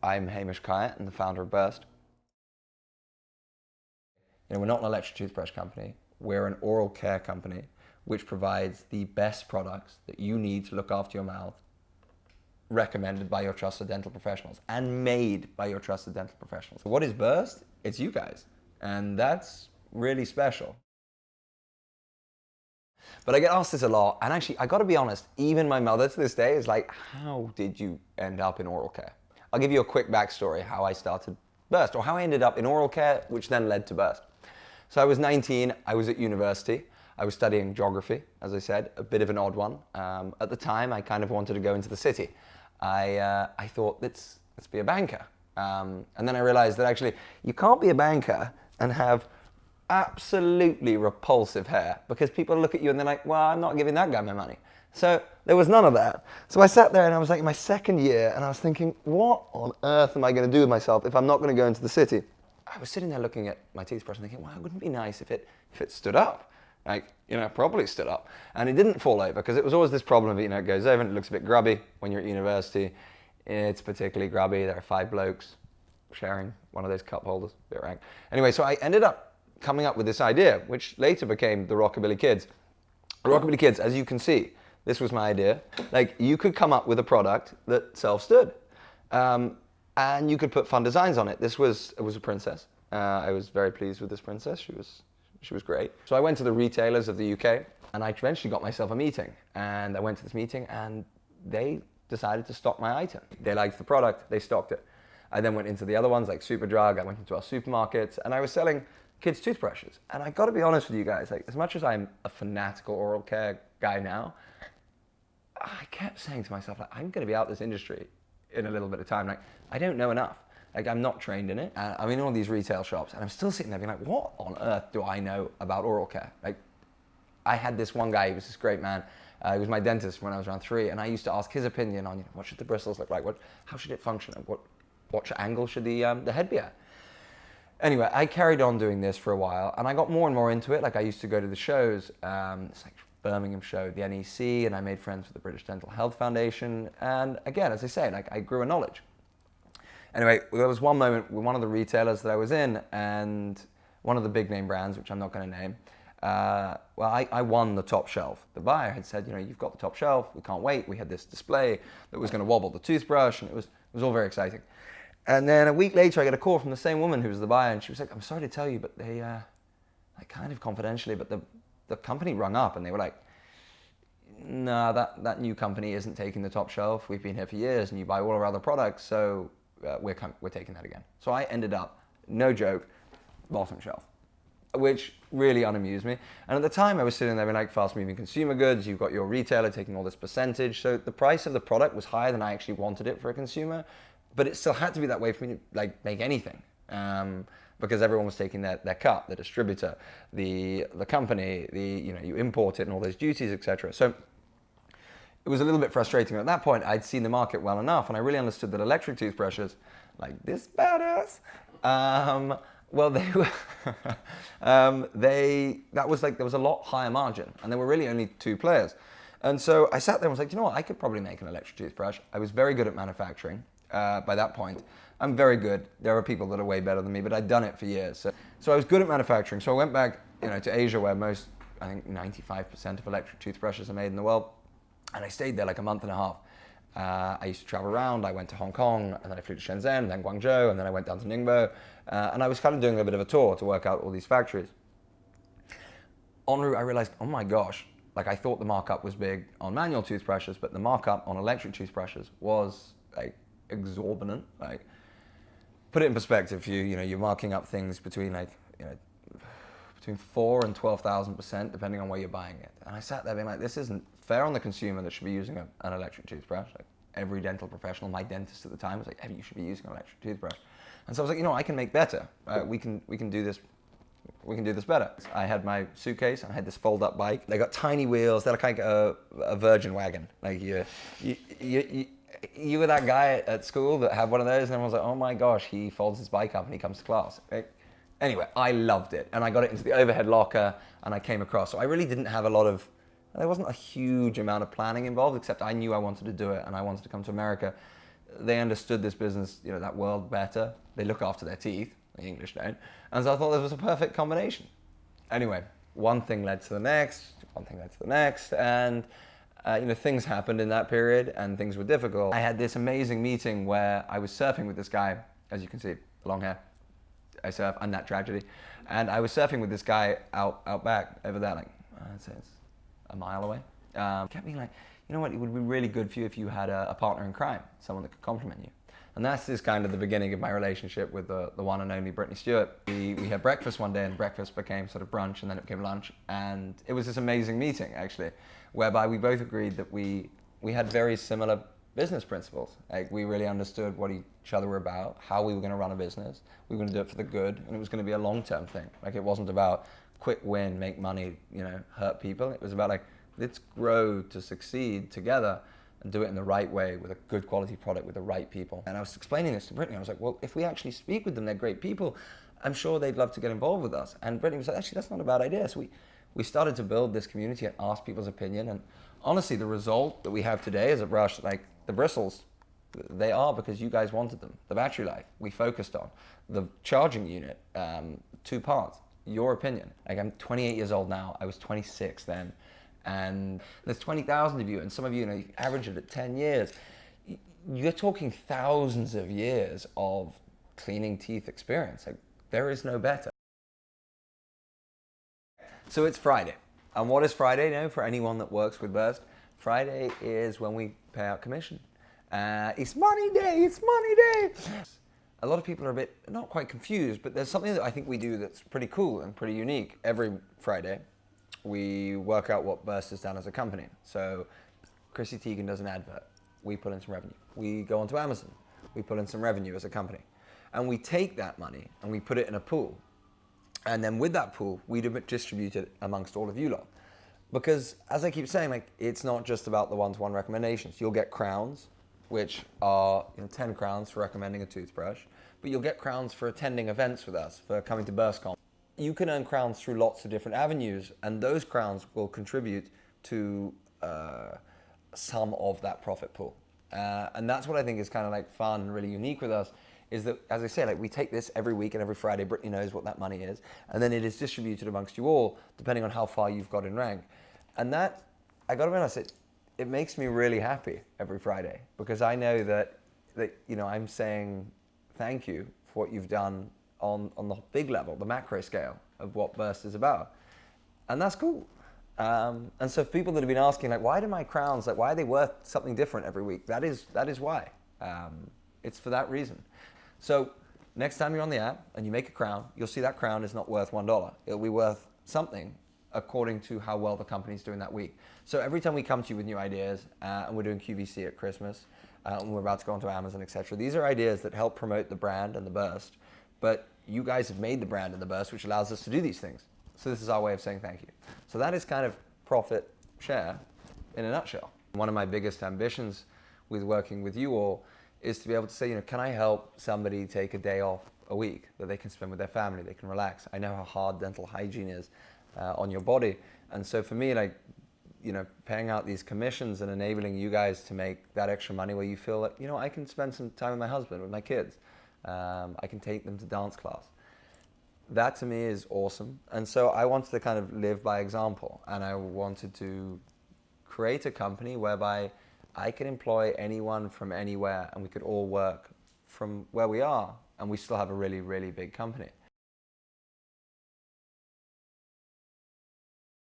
I'm Hamish and the founder of Burst. We're not an electric toothbrush company. We're an oral care company which provides the best products that you need to look after your mouth, recommended by your trusted dental professionals and made by your trusted dental professionals. What is Burst? It's you guys. And that's really special. But I get asked this a lot, and actually, I gotta be honest, even my mother to this day is like, how did you end up in oral care? I'll give you a quick backstory how I started Burst, or how I ended up in oral care, which then led to Burst. So I was 19, I was at university, I was studying geography, as I said, a bit of an odd one. At the time, I kind of wanted to go into the city. I thought, let's be a banker. And then I realized that actually, you can't be a banker and have absolutely repulsive hair, because people look at you and they're like, well, I'm not giving that guy my money. So there was none of that. So I sat there and I was like in my second year and I was thinking, what on earth am I going to do with myself if I'm not going to go into the city? I was sitting there looking at my toothbrush and thinking, well, it wouldn't be nice if it stood up. Like, properly stood up. And it didn't fall over, because it was always this problem of, it goes over and it looks a bit grubby when you're at university. It's particularly grubby. There are 5 blokes sharing one of those cup holders, a bit rank. Anyway, so I ended up coming up with this idea, which later became the Rockabilly Kids. The Rockabilly Kids, as you can see, this was my idea. Like, you could come up with a product that self-stood, and you could put fun designs on it. It was a princess. I was very pleased with this princess. She was great. So I went to the retailers of the UK, and I eventually got myself a meeting. And I went to this meeting, and they decided to stock my item. They liked the product, they stocked it. I then went into the other ones, like Superdrug. I went into our supermarkets, and I was selling kids' toothbrushes. And I got to be honest with you guys, like, as much as I'm a fanatical oral care guy now, I kept saying to myself, like, I'm going to be out this industry in a little bit of time. Like, I don't know enough. Like, I'm not trained in it. I'm in all these retail shops, and I'm still sitting there being like, what on earth do I know about oral care? Like, I had this one guy, he was this great man. He was my dentist when I was around 3, and I used to ask his opinion on, what should the bristles look like? How should it function? What angle should the head be at? Anyway, I carried on doing this for a while, and I got more and more into it. Like, I used to go to the shows, it's like Birmingham show, the NEC, and I made friends with the British Dental Health Foundation. And again, as I say, like, I grew a knowledge. Anyway, there was one moment with one of the retailers that I was in, and one of the big name brands, which I'm not going to name, I won the top shelf. The buyer had said, you've got the top shelf, we can't wait. We had this display that was going to wobble the toothbrush, and it was all very exciting. And then a week later, I get a call from the same woman who was the buyer, and she was like, I'm sorry to tell you, but they, like, kind of confidentially, but the company rung up, and they were like, no, that new company isn't taking the top shelf. We've been here for years, and you buy all our other products, so we're taking that again. So I ended up, no joke, bottom shelf, which really unamused me. And at the time, I was sitting there being like, fast-moving consumer goods, you've got your retailer taking all this percentage, so the price of the product was higher than I actually wanted it for a consumer. But it still had to be that way for me to, like, make anything, because everyone was taking their cut, the distributor, the company, you import it and all those duties, etc. So it was a little bit frustrating. At that point, I'd seen the market well enough, and I really understood that electric toothbrushes, like this badass, well, they were, there was a lot higher margin, and there were really only 2 players. And so I sat there and was like, you know what, I could probably make an electric toothbrush. I was very good at manufacturing. By that point, I'm very good. There are people that are way better than me, but I'd done it for years. So I was good at manufacturing. So I went back, to Asia, where I think 95% of electric toothbrushes are made in the world. And I stayed there like a month and a half. I used to travel around. I went to Hong Kong, and then I flew to Shenzhen, then Guangzhou, and then I went down to Ningbo. And I was kind of doing a bit of a tour to work out all these factories. En route, I realized, oh my gosh, like, I thought the markup was big on manual toothbrushes, but the markup on electric toothbrushes was like exorbitant. Like, put it in perspective for you, you're marking up things between between 4 and 12,000%, depending on where you're buying it. And I sat there being like, this isn't fair on the consumer that should be using an electric toothbrush. Like, every dental professional, my dentist at the time was like, you should be using an electric toothbrush. And so I was like, I can make better. We can do this. We can do this better. I had my suitcase, and I had this fold-up bike. They got tiny wheels. They're like a Virgin wagon. Like, you were that guy at school that had one of those, and everyone was like, oh my gosh, he folds his bike up and he comes to class. Right? Anyway, I loved it, and I got it into the overhead locker, and I came across. So I really didn't have there wasn't a huge amount of planning involved, except I knew I wanted to do it, and I wanted to come to America. they understood this business, that world better. They look after their teeth, the English don't. And so I thought this was a perfect combination. Anyway, one thing led to the next, and things happened in that period and things were difficult. I had this amazing meeting where I was surfing with this guy, as you can see, long hair. I surf, and that tragedy. And I was surfing with this guy out back over there, like, I'd say it's a mile away. Kept being like, you know what, it would be really good for you if you had a partner in crime, someone that could compliment you. And that's just kind of the beginning of my relationship with the one and only Brittany Stewart. We had breakfast one day, and breakfast became sort of brunch, and then it became lunch. And it was this amazing meeting, actually, whereby we both agreed that we had very similar business principles. Like, we really understood what each other were about, how we were going to run a business. We were going to do it for the good, and it was going to be a long-term thing. Like, it wasn't about quick win, make money, hurt people. It was about, like, let's grow to succeed together and do it in the right way with a good quality product with the right people. And I was explaining this to Brittany. I was like, well, if we actually speak with them, they're great people. I'm sure they'd love to get involved with us. And Brittany was like, actually, that's not a bad idea. So we started to build this community and ask people's opinion. And honestly, the result that we have today is a brush. Like, the bristles, they are because you guys wanted them. The battery life, we focused on. The charging unit, 2 parts, your opinion. Like, I'm 28 years old now. I was 26 then. And there's 20,000 of you, and some of you, you average it at 10 years. You're talking thousands of years of cleaning teeth experience. Like, there is no better. So it's Friday. And what is Friday now for anyone that works with Burst? Friday is when we pay out commission. It's money day, it's money day. A lot of people are a bit, not quite confused, but there's something that I think we do that's pretty cool and pretty unique. Every Friday, we work out what Burst has done as a company. So Chrissy Teigen does an advert. We put in some revenue. We go onto Amazon. We put in some revenue as a company. And we take that money and we put it in a pool. And then with that pool, we distribute it amongst all of you lot. Because as I keep saying, like, it's not just about the one-to-one recommendations. You'll get crowns, which are 10 crowns for recommending a toothbrush. But you'll get crowns for attending events with us, for coming to BurstCon. You can earn crowns through lots of different avenues, and those crowns will contribute to some of that profit pool. And that's what I think is kind of like fun and really unique with us, is that, as I say, like, we take this every week and every Friday. Brittany knows what that money is, and then it is distributed amongst you all, depending on how far you've got in rank. And that, I gotta be honest, it makes me really happy every Friday, because I know that I'm saying thank you for what you've done on the big level, the macro scale of what Burst is about. And that's cool. And so for people that have been asking, like, why do my crowns, like, why are they worth something different every week? That is why. It's for that reason. So next time you're on the app and you make a crown, you'll see that crown is not worth $1. It'll be worth something according to how well the company's doing that week. So every time we come to you with new ideas, and we're doing QVC at Christmas, and we're about to go onto Amazon, etc., these are ideas that help promote the brand and the Burst. But you guys have made the brand and the Burst, which allows us to do these things. So this is our way of saying thank you. So that is kind of profit share in a nutshell. One of my biggest ambitions with working with you all is to be able to say, can I help somebody take a day off a week that they can spend with their family, they can relax. I know how hard dental hygiene is on your body. And so for me, like, paying out these commissions and enabling you guys to make that extra money where you feel like, I can spend some time with my husband, with my kids. I can take them to dance class. That to me is awesome. And so I wanted to kind of live by example, and I wanted to create a company whereby I could employ anyone from anywhere, and we could all work from where we are, and we still have a really, really big company.